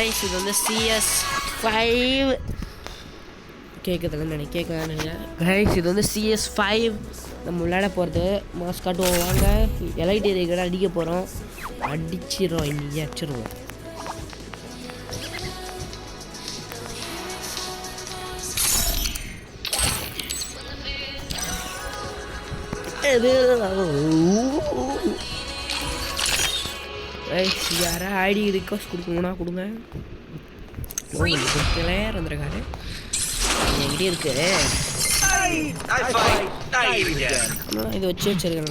Guys இது வந்து CS5 கேட்குறதுல நினைக்கிறேன் கைஸ் இது வந்து CS5 நம்ம விளையாட போகிறது மாஸ் காட்டுவோம் வாங்க எலைட் ஏரியா அடிக்க போகிறோம் அடிச்சிடும் இன்னைக்கு அடிச்சிடுவோம் யாரா ஐடி ரிக்வஸ்ட் கொடுக்கணும்னா கொடுங்க கிளியர் வந்துருக்காரு என்கிட்ட இருக்கு இது வச்சு வச்சிருக்கேன்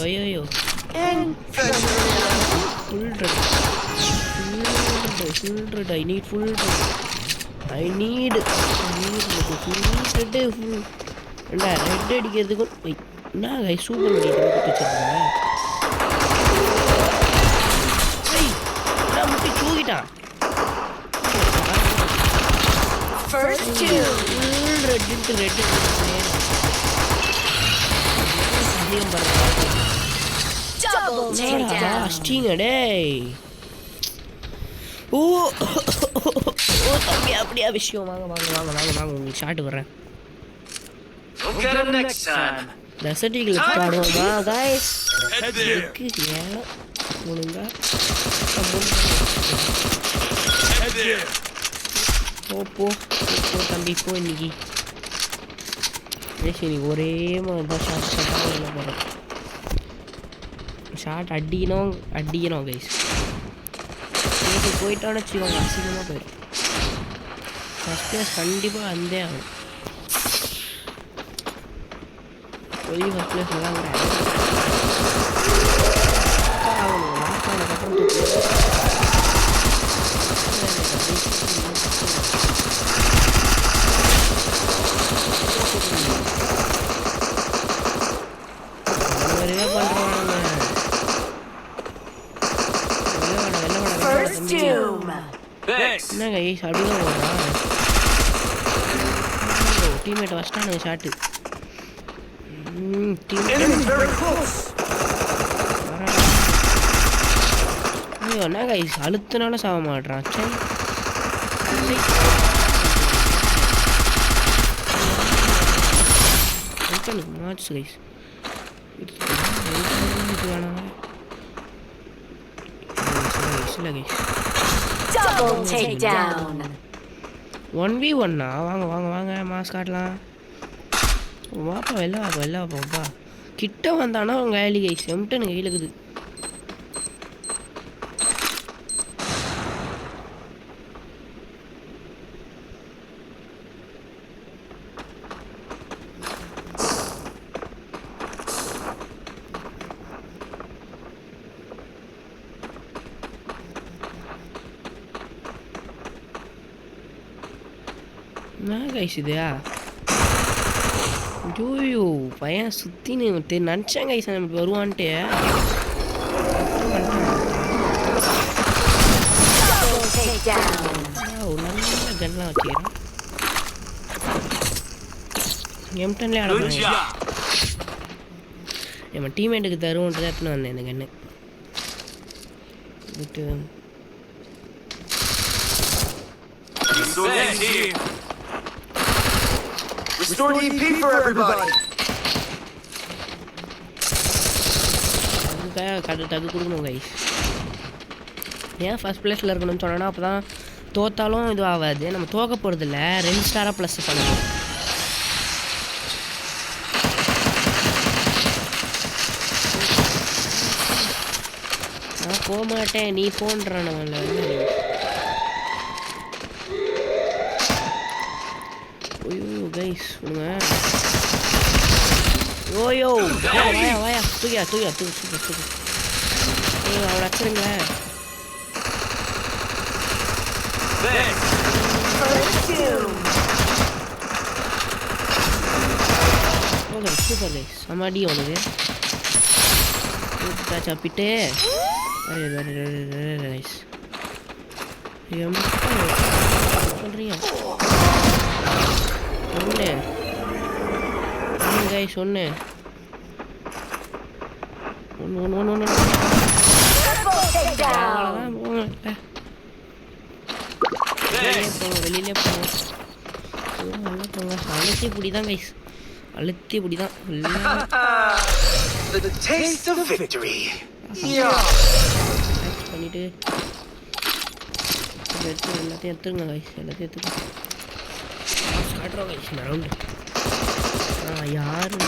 ஐயோ I need full I need red அடிக்கிறதுக்கு என்ன கை சூப்பர் பண்ணிட்டு வச்சிருக்கேன் முட்டி தூக்கிட்டான் தம்பி அப்படியா விஷயம் வாங்க வாங்க வாங்க வாங்க வாங்க உங்களுக்கு ஷார்ட் வர்றேன் டெசர்ட்டிகள் பாடுவோமா गाइस ஒழுங்கா போ தம்பி போ இன்னைக்கு இன்னைக்கு ஒரே ஷார்ட் அடிக்கணும் கைஸ் போயிட்டான்னு வச்சுக்கோங்க அசிங்கமாக போயிடும் ஃபஸ்ட் பிளேஸ் கண்டிப்பாக வந்தே ஆகும் போய் ஃபஸ்ட் பிளேஸ் நல்லா என்ன கைஸ் அப்படிதான் போடுறான் டீம்மேட் வச்சிட்டானுங்க ஷாட்டு ஐயோ என்ன கைஸ் அழுத்தினால சாக மாட்றான் மாச்சு கைஸ் Double takedown. 1v1 வாங்க வாங்க வாங்க மாஸ் காட்டலாம் வாப்பா வெளில வாப்பா கிட்ட வந்தானா உங்க கைலி கைஸ் எம்டன் கையில் இருக்குது என்ன கைஸ் இதுயா ஐயோ பையன் சுற்றின்னு நினச்சேன் கைஸ் நமக்கு வருவான்ட்டு நல்ல கன்லாம் வச்சுக்கிறேன் எம்டன்லேயே ஆட நம்ம டீம்மேட்டுக்கு தருவோன்ட்டு தான் எடுத்துன்னு வந்தேன் இந்த கன்று விட்டு Restore EP for everybody. தகு கொடுக்கணும் கைஸ் ஏன் ஃபஸ்ட் பிளேஸில் இருக்கணும்னு சொன்னோன்னா அப்போ தான் தோத்தாலும் இது ஆகாது நம்ம தோக்க போகிறதில்ல 2 ஸ்டாராக ப்ளஸ் பண்ணணும் நான் போக மாட்டேன் நீ போன்றான் நம்மள ஐயோ கைஸ் விடுங்க ஓயோ வாயா தூக்கியா தூக்கு அவளை அச்சுருங்களேன் சூப்பர் கைஸ் சமாடி உனக்கு சாப்பிட்டு கைஸ் சொல்கிறீங்க சொன்னேன் Triple takedown. அவ்வளோதான் போங்க. வெளியிலே போங்க. நல்லா போங்க. அழுத்தி பிடி தான் கைஸ். அழுத்தி பிடி தான். The taste of victory. பண்ணிட்டு எல்லாத்தையும் எடுத்துருங்க கைஸ். எல்லாத்தையும் எடுத்துங்க. காட்டுறோம் கைஸ் இந்த ரவுண்டு. யாரும்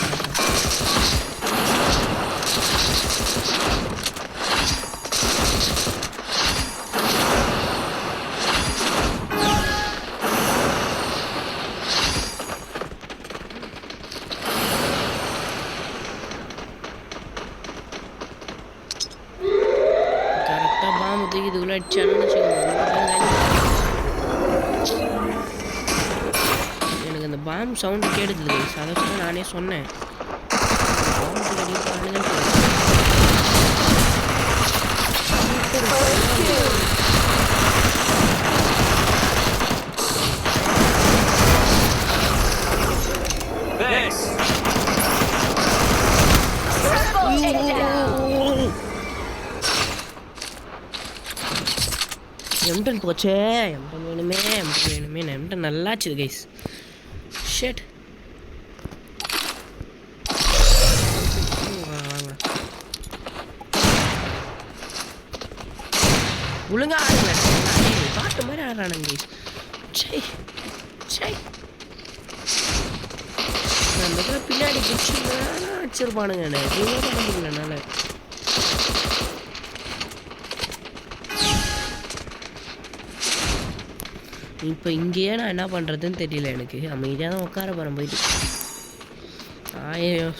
கரெக்டாக பாம்பு தூக்கி இதுக்குள்ளே அடிச்சானு எனக்கு அந்த பாம்பு சவுண்டு கேடுது கைஸ். அதை வச்சு நானே சொன்னேன். எம்டன் போச்சே. எம்டன் வேணுமே, எம்டன் வேணுமே. எம்டன் நல்லாச்சு கைஸ். ஷேட் ஒழுங்கா ஆடுங்க. பாட்டு மாதிரி ஆடுறானுங்க கைஸ். சை சை அந்த பின்னாடி பிடிச்சி அடிச்சிருப்பானுங்க. எதுவுமே பண்ண முடியல என்னால். இப்போ இங்கேயே நான் என்ன பண்ணுறதுன்னு தெரியல எனக்கு. அமைதியாக தான் உட்கார போகிறேன். போயிட்டு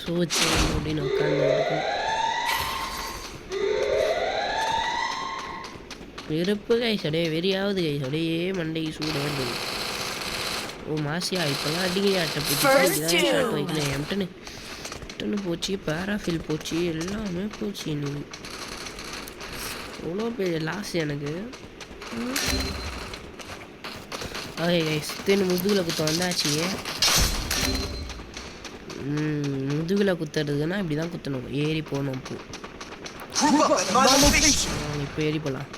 சூச்சு அப்படின்னு உட்காந்து வெறுப்பு கைஸ். அப்படியே வெறியாவது கைஸ். அப்படியே மண்டைக்கு சூடு வருது. ஓ மாசியா இப்போல்லாம் அடிக்கடி ஆட்டை போச்சு. ஷார்ட் வைக்கல. எம்டனு போச்சு, பேராஃபில் போச்சு, எல்லாமே போச்சு. இன்னைக்கு எவ்வளோ பெரிய லாஸ் எனக்கு. ஓகே கைஸ், தின்னு முதுகில் குத்த வந்தாச்சு. முதுகில் குத்துறதுன்னா இப்படி தான் குத்தணும். ஏறி போகணும். இப்போ ஏறி போகலாம்.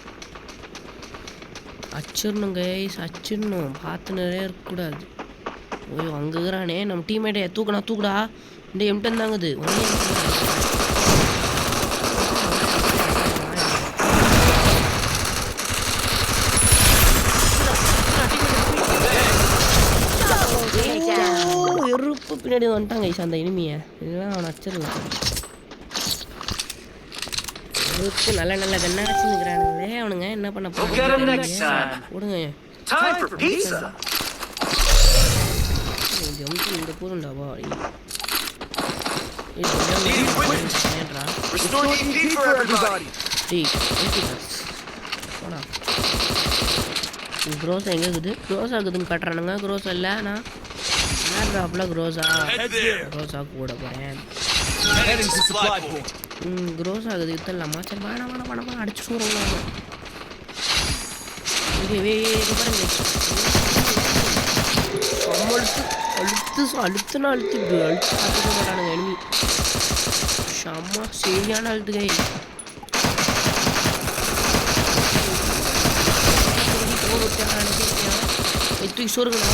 அச்சிடணும் கைஸ், அச்சிடணும். பார்த்து நிறைய இருக்கக்கூடாது. ஓய்யோ அங்கே இருக்கிறானே நம்ம டீம்மேட்டே. தூக்குடா. இந்த எம்டன் தாங்குது. எருப்பு பின்னாடி வந்துட்டாங்க கைஸ் அந்த இனிமையை. இதெல்லாம் அவனை அச்சிடலாம். எருப்பு நல்ல கண்ணா வச்சுருக்கிறானுங்களே அவனுங்க. என்ன பண்ண போடுங்க. இந்த போதுண்டாவா க்ரோஸா எங்கே இருக்குது? க்ரோஸா இருக்குதுன்னு காட்டுறானுங்க. க்ரோஸா இல்லை. நான் ட்ராப்பில் க்ரோஸா கூட போகிறேன். க்ரோஸ் ஆகுது. இத்தலாமா? சரி வேணாம் அடிச்சு சூறோம். அழுத்துனா அழுத்தி பார்த்துக்க மாட்டானுங்க எனிமி. செம்ம சரியான அழுத்துகை. தூக்கி சோறுங்களா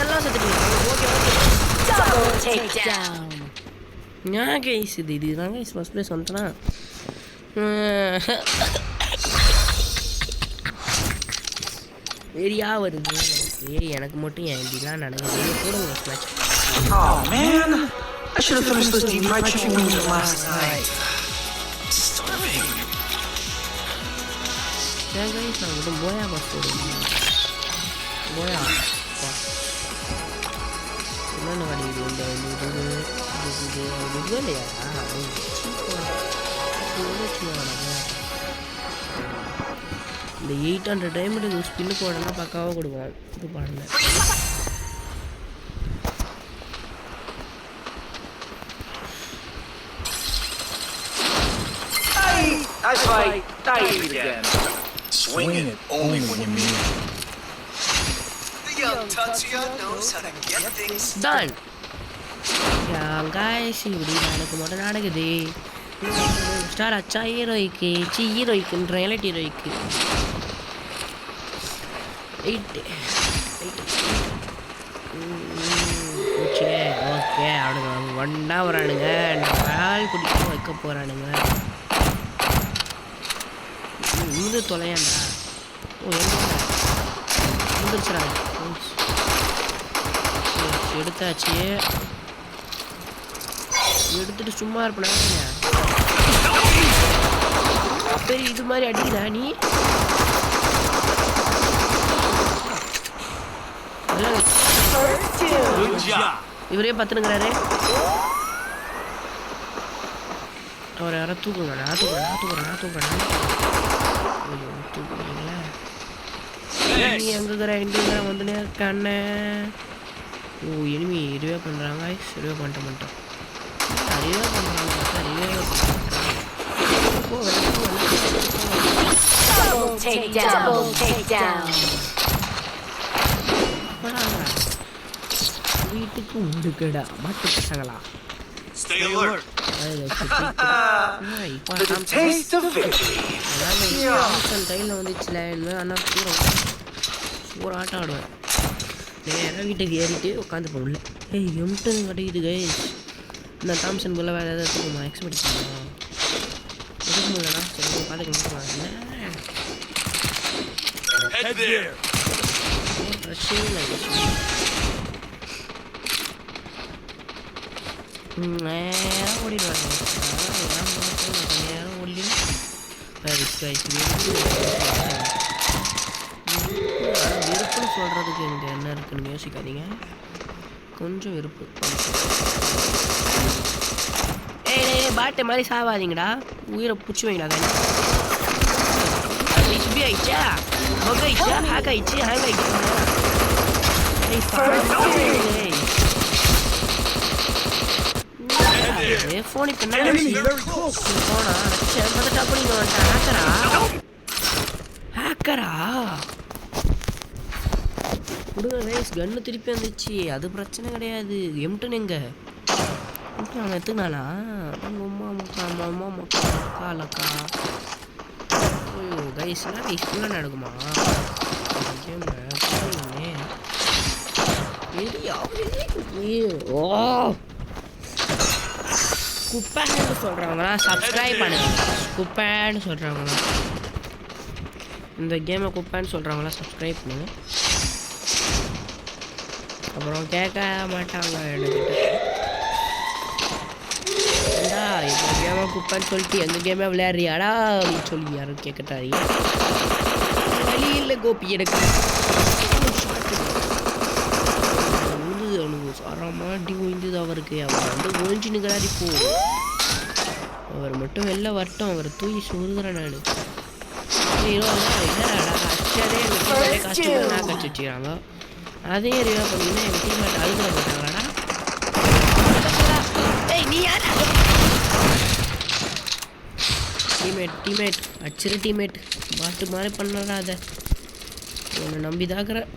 எல்லாம் நான் கைஸ் இதுதான் கைஸ் ஃபர்ஸ்ட் ப்ளேஸ் வந்துட்டேன்னா வெறியா வருது. எனக்கு மட்டும் ஏன் இப்படிலாம் நடக்குது? போடுங்க match. Oh man, I should have finished this fried chicken wings last night. Starving. Yeah guys, நான் வந்து போயா பாஸ் போடுவேன். போயா என்னென்ன வடிவு இந்த இது இல்லையா? இந்த 800 டைமண்ட் ஸ்பின்னு போடனா பக்காவாக கொடுக்கும். இது பாருங்க. I fight, die again. Swing it only when you mean it. The young Tatsuya knows how to get things done guys இப்படி எனக்கு மட்டும் நடக்குது ஸ்டார் அச்சா ஹீரோய்க்கு ஹீரோய்க்குன்ற ரியாலிட்டி ஹீரோய்க்கு ஓகே அவனுங்க ஒன்றா வரானுங்க பால் குடிக்க வைக்க போகிறானுங்க இருந்து தொலையாண்டா ஓ வந்துருச்சுடா எடுத்தாச்சு எடுத்துட்டு சும்மா இருப்பேன் பெரிய இது மாதிரி அடிக்குதா நீ இவரே பத்துனுங்கிறாரு அவர் யாரோ தூக்குங்கண்ணா தூக்குறீங்களா நீ எங்கே எங்கே வந்துனே இருக்கானே ஓ இனிமே இதுவே பண்ணுறாங்க இதுவே பண்ணிட்டோம் அறிவே பண்ணுறாங்க வீட்டுக்கு உண்டுக்கடா மாட்டு பசங்களா Stay alert. For the taste of victory. கையில் வந்துச்சுல அண்ணா ஒரு ஆட்டம் ஆடுவேன் நேராக வீட்டுக்கு ஏறிட்டு உட்காந்துப்போம் உள்ள ஏய் எம்டன் கிடைக்குது கைஸ் இந்த தாம்சன் போல வேறு ஏதாவது எடுத்துக்கோமா எக்ஸ்பெக்ட் பண்ணலாம் எடுக்க முடியலண்ணா சரி பார்த்துக்கலாம் நேரம் ஓடிடுவாங்க நேரம் ஓடி விருப்புன்னு சொல்கிறதுக்கு எனக்கு என்ன இருக்குன்னு யோசிக்காதீங்க கொஞ்சம் விருப்பு ஏய் பாட்டை மாதிரி சாவாதீங்கடா உயிரை பிடிச்சி வைங்கடா இப்படி ஆயிடுச்சா மொக்க ஆயிடுச்சா ஹேக் ஆயிடுச்சு ஹேங் ஆயிடுச்சு ஃபோன் இப்போ போனா பார்த்துட்டா பண்ணிங்க ஹேக்கரா ஹேக்கரா கொடுங்க ரைஸ் கன்று திருப்பி வந்துச்சு அது பிரச்சனை கிடையாது எம்டன் எங்க அவன் எடுத்துக்கினானா அம்மா முக்காலக்கா ஐயோ கைஸ்லாம் கைஸ்லாம் நடக்குமா ஓ குப்பைன்னு சொல்கிறவங்களா சப்ஸ்கிரைப் பண்ணுங்க குப்பைன்னு சொல்கிறவங்களா இந்த கேமை குப்பைன்னு சொல்கிறவங்களா சப்ஸ்கிரைப் பண்ணுங்க அப்புறம் கேட்க மாட்டாங்க என்கிட்ட ஏண்டா இந்த கேமை குப்பைன்னு சொல்லிட்டு எங்கள் கேமை விளையாடுறியாடா அப்படின்னு சொல்லி யாரும் கேட்கட்டாரி வழி இல்லை கோபி எனக்கு உழுது அவனுக்கு சாரமாட்டி ஒழிஞ்சது அவருக்கு அவர் வந்து ஒழிஞ்சுனுக்கிறார் இப்போ அவர் மட்டும் வெளில வரட்டும் அவர் தூக்கி சொல்கிறேன் நான் அச்சாதே எங்கள் காசு நான் கட்சி வச்சுக்கிறாங்க அதே ரிவா பண்ணிங்கன்னா எங்கள் டீம்மேட் அழுகிற போட்டாங்களாடா ஏய் நீ யார் டீம்மேட் அச்சிரு டீம்மேட் பாட்டு மாதிரி பண்ணடா அதை உன்னை நம்பி தாக்குறேன்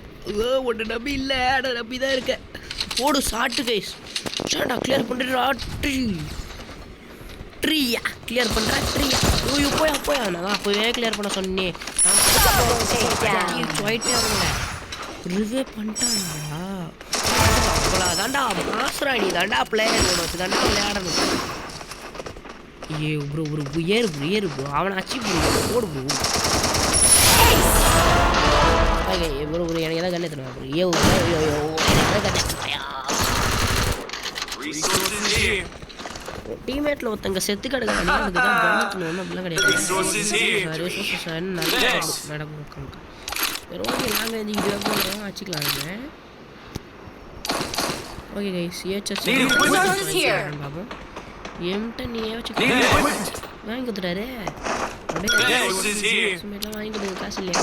உன்னை நம்பி இல்லை அட நம்பி தான் இருக்க போடு சாட்டு கைஸ் சாட்டா கிளியர் பண்ணுறா ட்ரீயா கிளியர் பண்ணுறா ட்ரீயா ஓய்யோ போயா நான் அப்போவே கிளியர் பண்ண சொன்னேன் போயிட்டே அவங்கள ரிவே பண்ணிட்டானா அவ்வளோதான்டா மாசுராணி தாண்டா பிளேயர் உனக்கு தாண்டா விளையாடணும் ஏ ப்ரோ ஏறு ப்ரோ அவனை அச்சு போடு ப்ரோ ப்ரோ எனக்கு எதாவது கண்ணு தருவா ப்ரோ டீம்மேட்டில் ஒருத்தங்க செத்து கிடக்குறாங்க அதுக்கு தான் கவனிக்கணும் ஒன்றும் அப்படிலாம் கிடையாது நல்லா நடக்கும் ஓகே நாங்கள் இந்த வீடியோ போகிறோம் வச்சுக்கலாங்க ஓகே கைஸ் ஏஹெச்எஸ் பார்ப்போம் எம்கிட்ட நீ வாங்கி கொடுத்துட்டாரு அப்படியே வாங்கி கொடுங்க காசு இல்லையா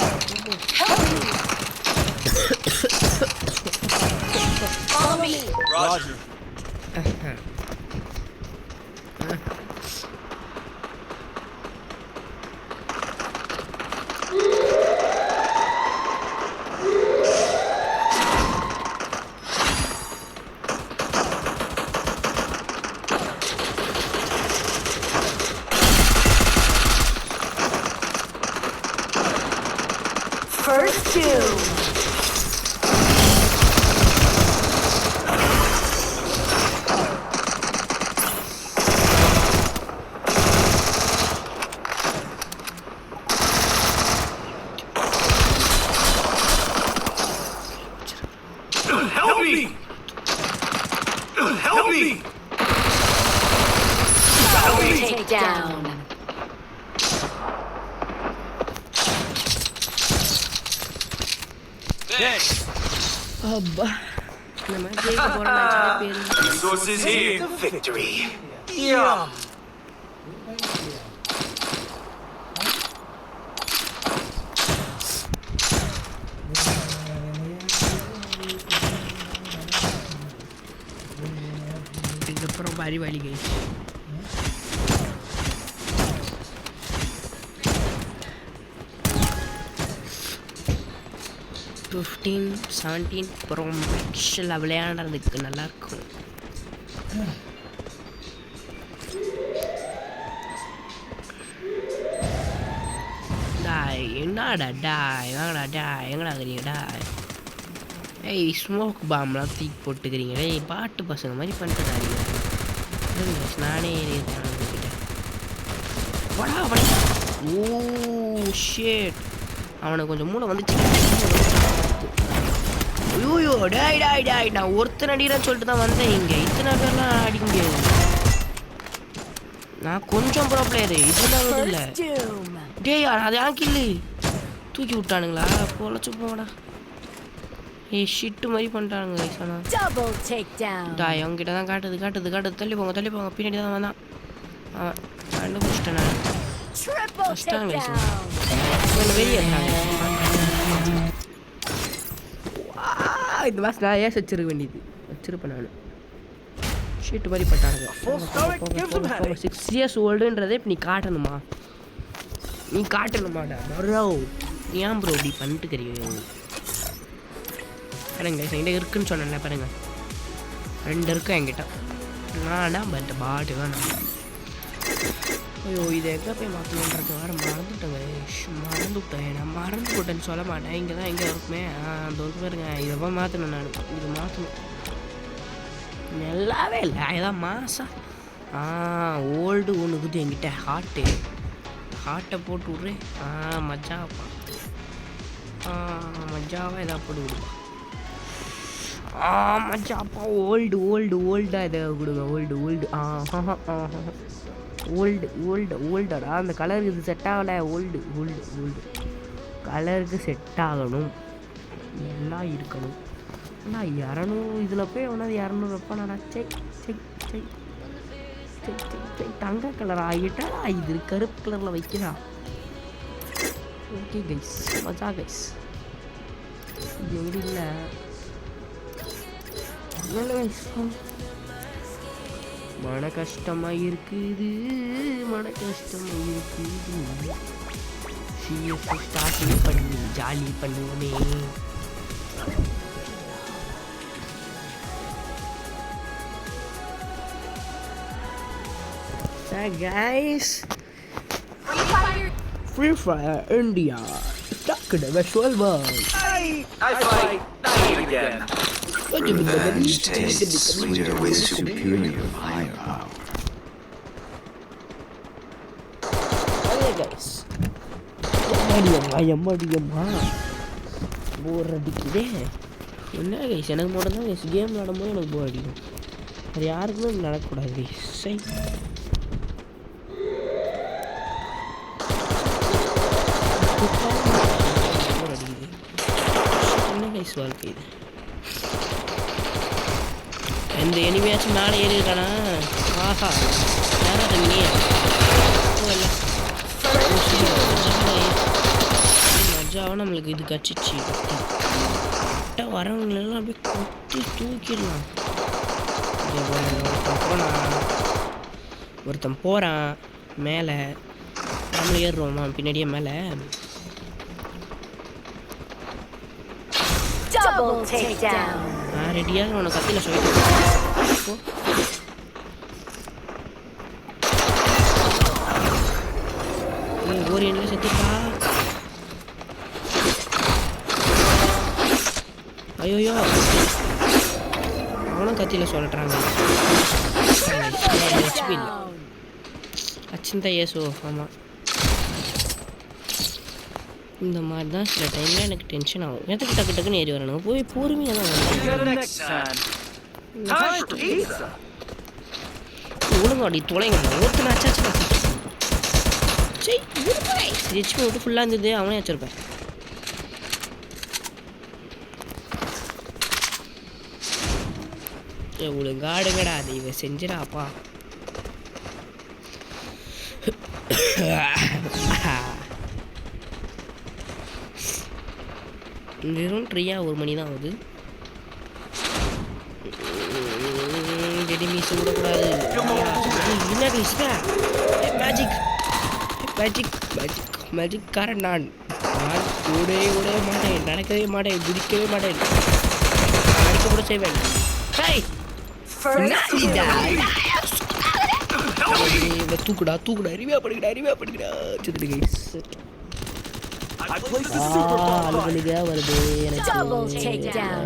First doom. Help me! Help me! Double takedown. Thanks. அப்பா நம்ம ஜெயிக்க போகிறோம் பேர் Resources here. Victory. Yum. இதுக்கப்புறம் பாரி வலி கை ஃபிஃப்டீன் 17 அப்புறம் ஆக்சுவலாக விளையாடுறதுக்கு நல்லாயிருக்கும். டாய் என்னடா டாய் வாங்கடா டாய் எங்கடா இருக்கிறீங்க டாய் ஏய் ஸ்மோக் பாம்லாம் தூக்கி போட்டுக்கிறீங்க டேய் பாட்டு பசங்க மாதிரி பண்ணிட்டுறாங்க. நானே கிட்ட வடா வடா ஓ ஷேட் அவனுக்கு கொஞ்சம் மூளை வந்துச்சு. ஐயோ டாய் டாய் டாய் நான் ஒருத்தர் அடிக்கிறேன்னு சொல்லிட்டு தான் வந்தேன். இங்கே இத்தனை பேர்லாம் அடிக்க முடியாது. நான் கொஞ்சம் ப்ரோ பிளேயரு இதெல்லாம் இல்லை டேய் அது எனக்கு இல்லை தூக்கி விட்டானுங்களா பொழைச்சு போடா. ஏய் ஷிட்டு மாதிரி பண்ணிட்டானுங்க ஆனால் Double takedown. டாய் அவங்ககிட்ட தான் காட்டுது தள்ளி போங்க பின்னாடி தான் வந்தான் அவன் கண்டுபிடிச்சிட்டேன் நான். Triple Astaga, takedown. கொஞ்சம் வெளியே இந்த மாதம் நான் ஏன் வச்சிருப்பேன் நான் ஷீட்டு மாதிரி பட்டானுங்க. 6 years ஓல்டுன்றதே இப்போ நீ காட்டணுமாடா ப்ரோ ஏன் ப்ரோ இப்படி பண்ணிட்டு தெரியும் பாருங்க என்கிட்ட இருக்குன்னு சொன்னேன்ல பாருங்க 2 இருக்கு என்கிட்ட நானா பட் பாட்டு வேணாம். ஐயோ இதை எங்கே போய் மாற்றணுன்றது வேறு மறந்துவிட்டேன் நான் மறந்து போட்டேன்னு சொல்ல மாட்டேன். இங்கே தான் எங்கே இருக்குமே அந்த ஒருக்கு பாருங்க இதை போய் மாற்றணும் நான் இது மாற்றணும் நல்லாவே இல்லை இதான் மாதம் ஓல்டு ஒன்று இருக்குது என்கிட்ட ஹார்ட்டை போட்டு விட்றேன் மஜாப்பா மஜாவாக எதாவது போட்டு விடுப்பா மஜாப்பா ஓல்டாக இதை கொடுங்க ஓல்டடா அந்த கலருக்கு இது செட் ஆகலை ஓல்டு கலருக்கு செட் ஆகணும் எல்லாம் இருக்கணும். அண்ணா 200 இதில் போய் ஒன்றாவது 200 வைப்பானடா தங்க கலரா ஆகிட்டா இது கருப்பு கலரில் வைக்கிறா. ஓகே கைஸ் மஜா கைஸ் இது எங்கே இல்லை மன கஷ்டமாக இருக்குது சிஎஸ் ஸ்டார்டிங் பண்ணி jolly பண்ணுவோமே. Guys, Free Fire India stuck in the visual world. I fight. Not again. Revenge tastes sweeter with superior firepower. Hey guys, எம்மாடியம்மா போர் அடிக்குதே. என்ன கைஸ் எனக்கு மட்டும் தான் கைஸ் கேம் விளாடும்போது எனக்கு போர் அடிக்கும். அது யாருக்குமே நடக்கக்கூடாது கைஸ். போர் அடிக்குது என்ன கைஸ் வாழ்க்கை இது. எந்த எனிமையாச்சும் மேலே ஏறி இருக்கானா ஆஹா யாரா தண்ணி மஜாவாக நம்மளுக்கு இது கச்சிச்சு கரெக்டாக வரவங்களெல்லாம் அப்படியே கொத்தி தூக்கிடலாம். ஒருத்தன் போகிறான் மேலே நம்மள ஏறுறோமா பின்னாடியே மேலே Double takedown. நான் ரெடியாக உனக்கு கத்தியில் சொல்லிட்டு ஒரு எண்ணில் செத்துட்டா ஐயோ அவனும் கத்தியில் சொல்லிட்றாங்க. ஹெச்பி இல்லை அச்சிந்தா ஏசோ. ஆமாம், இந்த மாதிரி தான் சில டைமில் எனக்கு டென்ஷன் ஆகும். எதுக்கு டக்கு டக்குன்னு ஏறி வரணுங்க, போய் பொறுமையாக தான் ஒழுங்காடி தொலைங்க. ஒருத்தனை அச்சாச்சு ஹெச்பி விட்டு ஃபுல்லாக இருந்தது, அவனே வச்சிருப்பேன். ஒழுங்காடுங்கடா, அது இவன் செஞ்சிடாப்பா. வெறும் ட்ரீயா 1 மணி தான் ஆகுது. மீசு விடக்கூடாது. என்ன மேஜிக் மேஜிக் மேஜிக் மேஜிக் காரன் நான் ஓடவே மாட்டேன், நடக்கவே மாட்டேன், குதிக்கவே மாட்டேன், நடக்க கூட செய்வேன். தூக்குடா தூக்குடா, அறிவியா படிக்கடா செத்துட்டு கைஸ். அழுகலிக்கா வருது எனக்கு.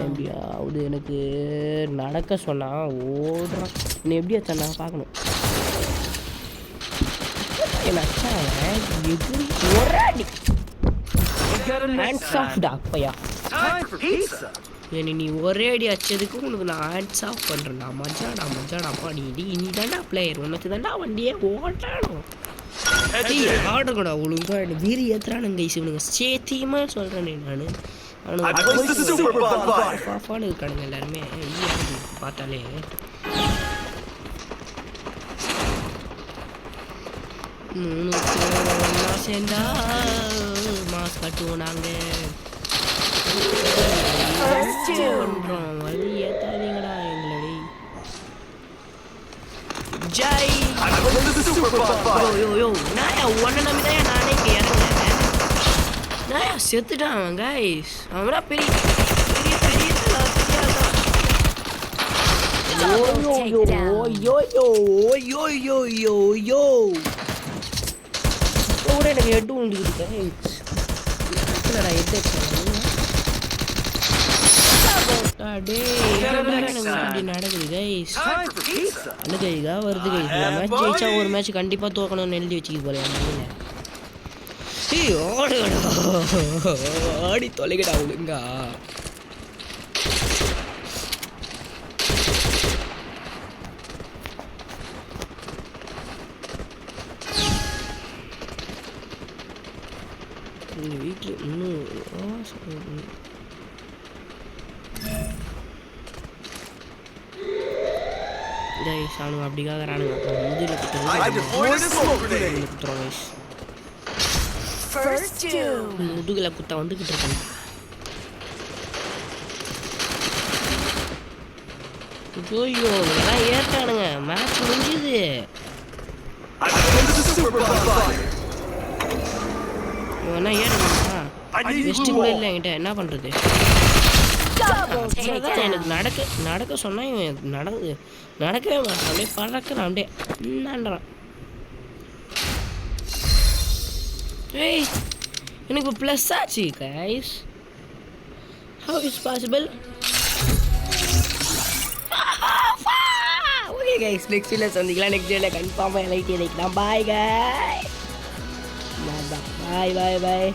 எப்படியாவது எனக்கு நடக்க சொன்னா ஓடுறான். இன்னும் எப்படி வச்சான் பார்க்கணும். என் அச்சான் எப்படி ஒராடி ஹேண்ட்ஸ் ஆஃப் டாப்பையா. நீ ஒரே அடி அச்சதுக்கு உனக்கு நான் ஹேண்ட்ஸ் ஆஃப் பண்ணுறேன்டா. மஜாடா பாடி நீ தாண்டா பிளேயர், உனக்கு தாண்டா வண்டியே ஓட்டானோ. ஆடுங்கடா ஒழுங்கா. எனக்கு வீரி ஏற்றுறானுங்க கைஸ் இவனுங்க, சேத்தியமாக சொல்கிறேன் நான். அவனுக்கு இருக்கானுங்க எல்லாருமே பார்த்தாலே. சேர்ந்தா மாஸ் கட்டுவோம் நாங்கள். பண்றோம் வழி ஏத்தாதீங்கடா எங்களடி. ஜெய் யோ நாயா உன்னை நம்பிதான் நானே இங்கே இறங்குறேன். நாயா செத்துட்டான் அவன் கைஸ். அவனா பெரிய எனக்கு ஹெட் உண்டுக்கிட்டு நடக்குது கைஸ். அழுகைதா வருது கைஸ். மேட்ச் ஜெயிச்சா ஒரு மேட்ச் கண்டிப்பா தோக்கணும்னு எழுதி வச்சுக்கிது போல. ஆடி தொலைகடா ஒழுங்கா. வீட்டில் இன்னும் அவனுங்க அப்படி காக்குறானுங்க. முதுகுல குத்த வந்துகிட்டு இருக்காங்க. ஐயோ இதெல்லாம் ஏற்றானுங்க. மேட்ச் முடிஞ்சுது. என்ன ஏறணுமா வெஸ்ட் கூட இல்லை என்கிட்ட, என்ன பண்றது. எனக்கு நடக்க சொன்னா இவன் நடக்கவே மாட்டான். அப்படியே பறக்கிறான், அப்படியே என்னன்றான். ஏய் எனக்கு இப்போ ப்ளஸ் ஆச்சு guys. How is possible. Okay guys, next வீடியோவில் சந்திக்கலாம். நெக்ஸ்ட் வீடியோவில் கன்ஃபார்மாக லைக் தான். Bye guys. பாய்.